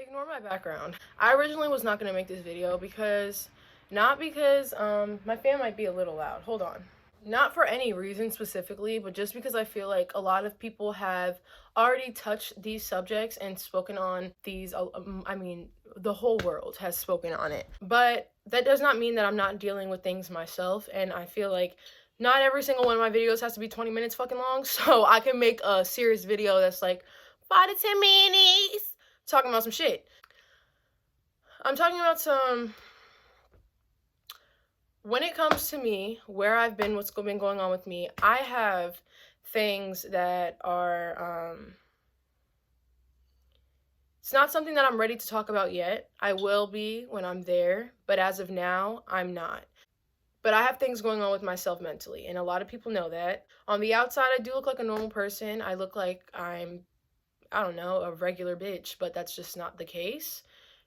Ignore my background. I originally was not going to make this video not because my fan might be a little loud. Hold on. Not for any reason specifically, but just because I feel like a lot of people have already touched these subjects and spoken on these. The whole world has spoken on it. But that does not mean that I'm not dealing with things myself, and I feel like not every single one of my videos has to be 20 minutes fucking long, so I can make a serious video that's like 5 to 10 minutes talking about some shit. I'm talking about when it comes to me, where I've been, what's been going on with me, I have things that are, it's not something that I'm ready to talk about yet. I will be when I'm there, but as of now, I'm not. But I have things going on with myself mentally, and a lot of people know that. On the outside, I do look like a normal person. I look like I don't know, a regular bitch, but that's just not the case.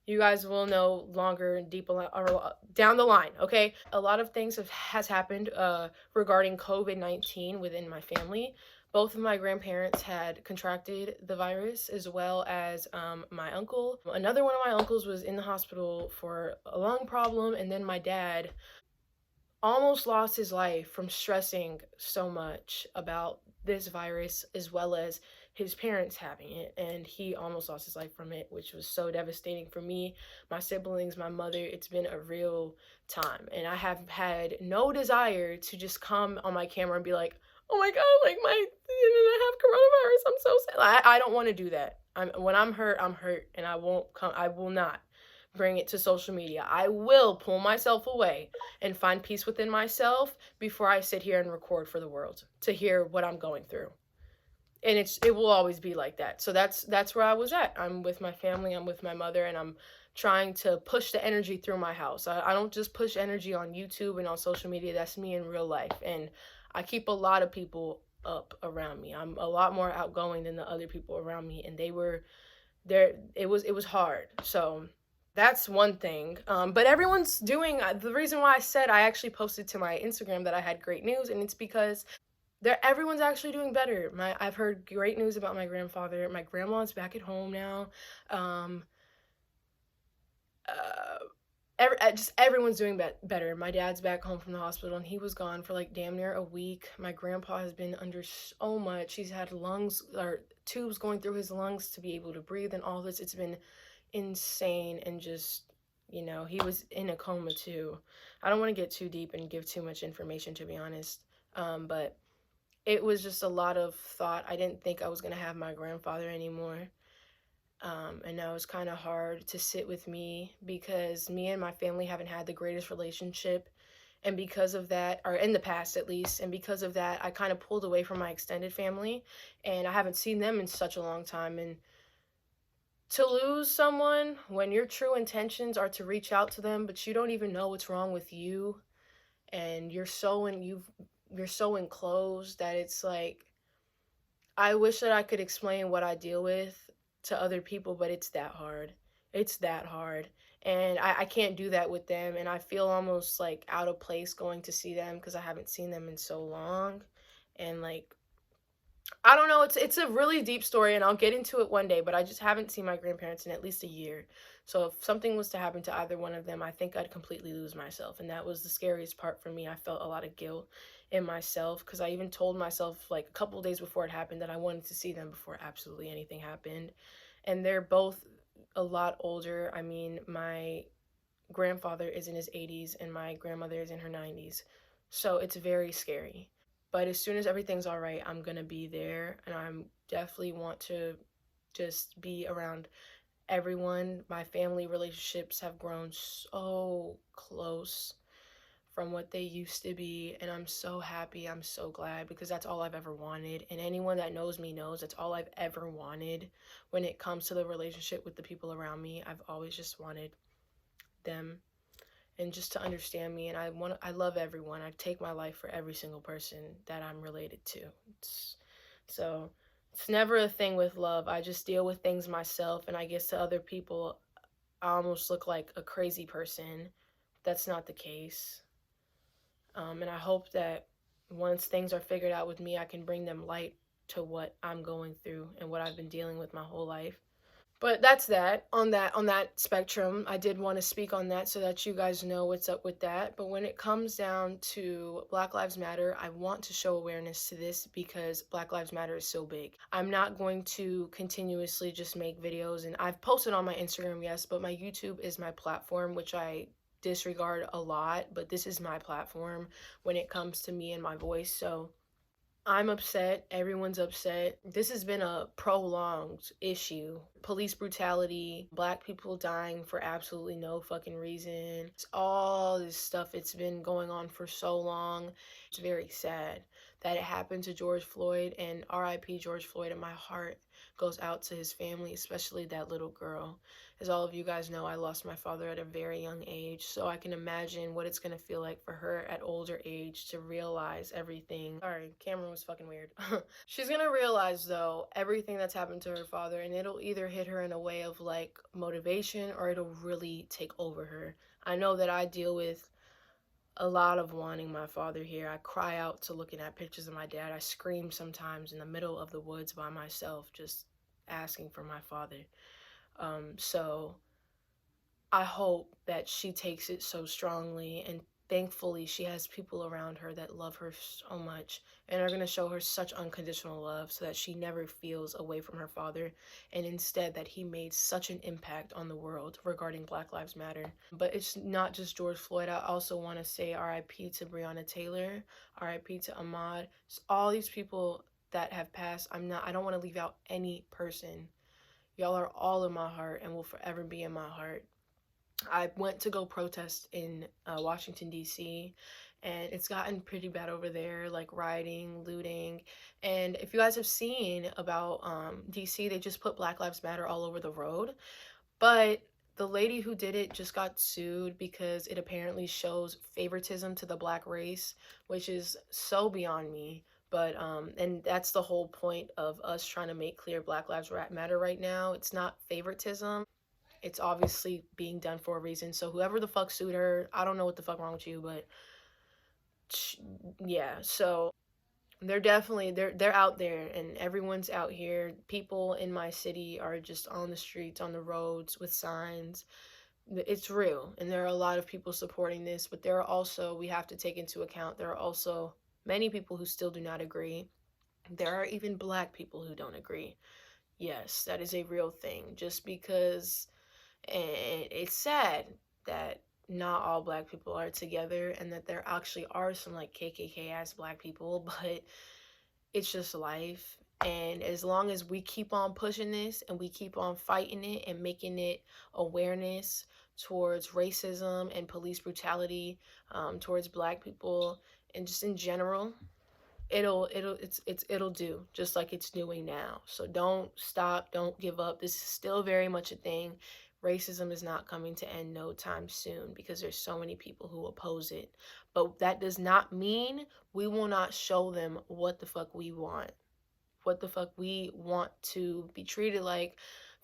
You guys will know longer, deeper, or down the line, okay? A lot of things has happened regarding COVID-19 within my family. Both of my grandparents had contracted the virus, as well as my uncle. Another one of my uncles was in the hospital for a lung problem, and then my dad almost lost his life from stressing so much about this virus, as well as his parents having it, and he almost lost his life from it, which was so devastating for me, my siblings, my mother. It's been a real time, and I have had no desire to just come on my camera and be like, oh my god, like I have coronavirus, I'm so sad. I don't want to do that. When I'm hurt, and I will not bring it to social media. I will pull myself away and find peace within myself before I sit here and record for the world to hear what I'm going through. And it will always be like that. So that's where I was at. I'm with my family, I'm with my mother, and I'm trying to push the energy through my house. I don't just push energy on YouTube and on social media. That's me in real life. And I keep a lot of people up around me. I'm a lot more outgoing than the other people around me, and they were there. It was hard. So that's one thing. But everyone's doing, the reason why I said I actually posted to my Instagram that I had great news, and it's because everyone's actually doing better. I've heard great news about my grandfather. My grandma's back at home now. Just everyone's doing better. My dad's back home from the hospital, and he was gone for like damn near a week. My grandpa has been under so much. He's had lungs or tubes going through his lungs to be able to breathe, and all this. It's been insane, and just, he was in a coma too. I don't want to get too deep and give too much information, to be honest, but it was just a lot of thought. I didn't think I was going to have my grandfather anymore, and that was kind of hard to sit with me, because me and my family haven't had the greatest relationship, and because of that, or in the past at least, and because of that, I kind of pulled away from my extended family, and I haven't seen them in such a long time. And to lose someone when your true intentions are to reach out to them, but you don't even know what's wrong with you, and you're so enclosed that it's like, I wish that I could explain what I deal with to other people, but it's that hard. It's that hard. And I can't do that with them, and I feel almost like out of place going to see them because I haven't seen them in so long. And like, I don't know, it's a really deep story, and I'll get into it one day, but I just haven't seen my grandparents in at least a year. So if something was to happen to either one of them, I think I'd completely lose myself, and that was the scariest part for me. I felt a lot of guilt in myself, because I even told myself like a couple of days before it happened that I wanted to see them before absolutely anything happened. And they're both a lot older. I mean, my grandfather is in his 80s and my grandmother is in her 90s. So it's very scary. But as soon as everything's all right, I'm going to be there, and I definitely want to just be around everyone. My family relationships have grown so close from what they used to be, and I'm so happy. I'm so glad, because that's all I've ever wanted. And anyone that knows me knows that's all I've ever wanted when it comes to the relationship with the people around me. I've always just wanted them, and just to understand me. And I love everyone. I take my life for every single person that I'm related to. So it's never a thing with love. I just deal with things myself, and I guess to other people I almost look like a crazy person. That's not the case. And I hope that once things are figured out with me, I can bring them light to what I'm going through and what I've been dealing with my whole life. But that's that. On that spectrum, I did want to speak on that so that you guys know what's up with that. But when it comes down to Black Lives Matter, I want to show awareness to this because Black Lives Matter is so big. I'm not going to continuously just make videos, and I've posted on my Instagram, yes, but my YouTube is my platform, which I disregard a lot, but this is my platform when it comes to me and my voice. So I'm upset. Everyone's upset. This has been a prolonged issue. Police brutality, black people dying for absolutely no fucking reason. It's all this stuff. It's been going on for so long. It's very sad that it happened to George Floyd, and RIP George Floyd, and my heart goes out to his family, especially that little girl. As all of you guys know, I lost my father at a very young age, so I can imagine what it's gonna feel like for her at older age to realize everything. Sorry, camera was fucking weird. She's gonna realize, though, everything that's happened to her father, and it'll either hit her in a way of, like, motivation, or it'll really take over her. I know that I deal with a lot of wanting my father here. I cry out to looking at pictures of my dad. I scream sometimes in the middle of the woods by myself, just asking for my father. So I hope that she takes it so strongly, and thankfully she has people around her that love her so much and are going to show her such unconditional love so that she never feels away from her father, and instead that he made such an impact on the world regarding Black Lives Matter. But it's not just George Floyd. I also want to say RIP to Breonna Taylor, RIP to Ahmaud. It's all these people that have passed. I don't want to leave out any person. Y'all are all in my heart and will forever be in my heart. I went to go protest in Washington, D.C., and it's gotten pretty bad over there, like rioting, looting. And if you guys have seen about D.C., they just put Black Lives Matter all over the road. But the lady who did it just got sued because it apparently shows favoritism to the black race, which is so beyond me. But and that's the whole point of us trying to make clear Black Lives Matter right now. It's not favoritism. It's obviously being done for a reason. So whoever the fuck sued her, I don't know what the fuck wrong with you, but yeah. So they're out there, and everyone's out here. People in my city are just on the streets, on the roads with signs. It's real, and there are a lot of people supporting this, but there are also, we have to take into account, there are also many people who still do not agree. There are even black people who don't agree. Yes, that is a real thing. Just because, and it's sad that not all black people are together, and that there actually are some like KKK ass black people, but it's just life. And as long as we keep on pushing this and we keep on fighting it and making it awareness towards racism and police brutality, towards black people, and just in general, it'll do just like it's doing now. So don't stop, don't give up. This is still very much a thing. Racism is not coming to end no time soon because there's so many people who oppose it. But that does not mean we will not show them what the fuck we want. What the fuck we want to be treated like,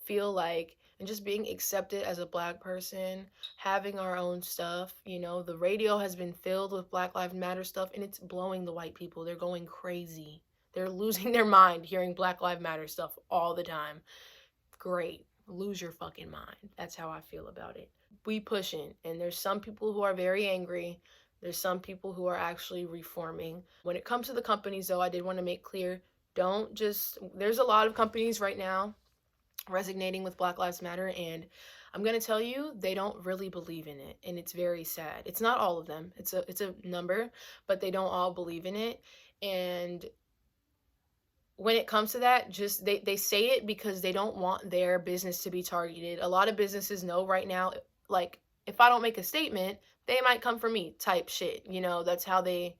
feel like, and just being accepted as a black person, having our own stuff. You know, the radio has been filled with Black Lives Matter stuff, and it's blowing the white people. They're going crazy. They're losing their mind hearing Black Lives Matter stuff all the time. Great. Lose your fucking mind. That's how I feel about it. We pushing, and there's some people who are very angry. There's some people who are actually reforming. When it comes to the companies, though, I did want to make clear, don't just, there's a lot of companies right now resonating with Black Lives Matter, and I'm going to tell you, they don't really believe in it, and it's very sad. It's not all of them. It's a number, but they don't all believe in it. And when it comes to that, just they say it because they don't want their business to be targeted. A lot of businesses know right now, like, if I don't make a statement, they might come for me type shit. You know, that's how they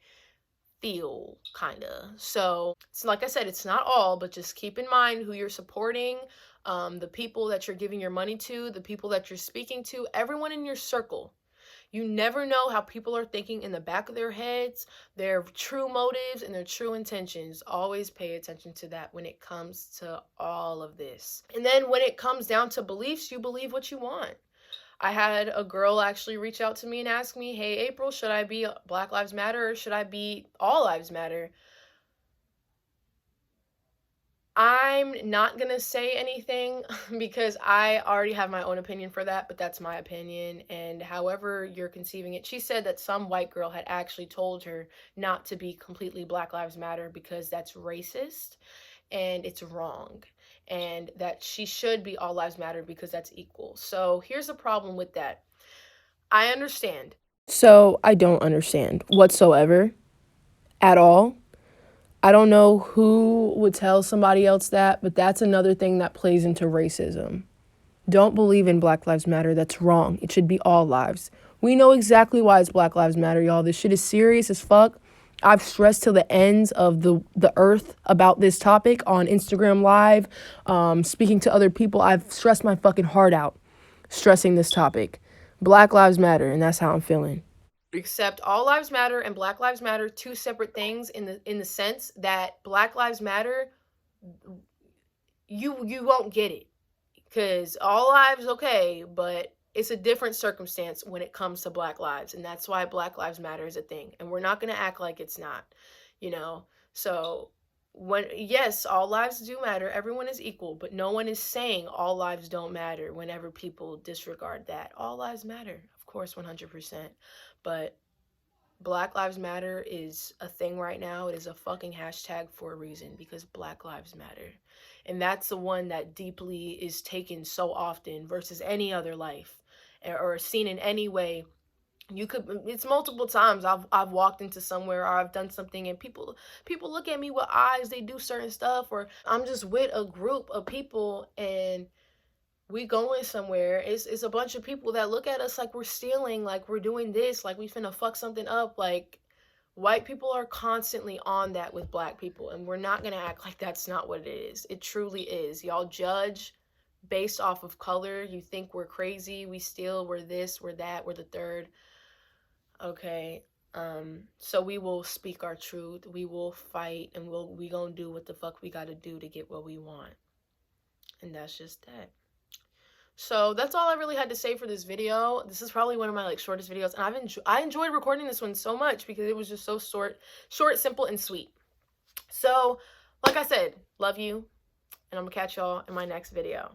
feel, kind of. So it's like I said, it's not all, but just keep in mind who you're supporting, the people that you're giving your money to, the people that you're speaking to, everyone in your circle. You never know how people are thinking in the back of their heads, their true motives and their true intentions. Always pay attention to that when it comes to all of this. And then when it comes down to beliefs, you believe what you want. I had a girl actually reach out to me and ask me, hey, April, should I be Black Lives Matter or should I be All Lives Matter? I'm not gonna say anything because I already have my own opinion for that, but that's my opinion. And however you're conceiving it, she said that some white girl had actually told her not to be completely Black Lives Matter because that's racist and it's wrong. And that she should be All Lives Matter because that's equal. So here's the problem with that. I understand. So I don't understand whatsoever at all. I don't know who would tell somebody else that, but that's another thing that plays into racism. Don't believe in Black Lives Matter. That's wrong. It should be all lives. We know exactly why it's Black Lives Matter, y'all. This shit is serious as fuck. I've stressed to the ends of the earth about this topic on Instagram Live, speaking to other people. I've stressed my fucking heart out stressing this topic. Black Lives Matter, and that's how I'm feeling. Except All Lives Matter and Black Lives Matter, two separate things in the sense that Black Lives Matter, you won't get it because all lives okay, but it's a different circumstance when it comes to Black lives, and that's why Black Lives Matter is a thing, and we're not going to act like it's not, you know. So when, yes, all lives do matter, everyone is equal, but no one is saying all lives don't matter whenever people disregard that. All lives matter, of course, 100%, but Black Lives Matter is a thing right now. It is a fucking hashtag for a reason because Black Lives Matter. And that's the one that deeply is taken so often versus any other life or seen in any way. You could, it's multiple times I've walked into somewhere or I've done something and people look at me with eyes, they do certain stuff, or I'm just with a group of people and we going somewhere. It's a bunch of people that look at us like we're stealing, like we're doing this, like we finna fuck something up. Like white people are constantly on that with Black people, and we're not gonna act like that's not what it is. It truly is. Y'all judge based off of color. You think we're crazy, we steal, we're this, we're that, we're the third. Okay. So we will speak our truth, we will fight, and we gonna do what the fuck we gotta do to get what we want. And that's just that. So that's all I really had to say for this video. This is probably one of my shortest videos, and I enjoyed recording this one so much because it was just so short, simple, and sweet. So, like I said, love you, and I'm gonna catch y'all in my next video.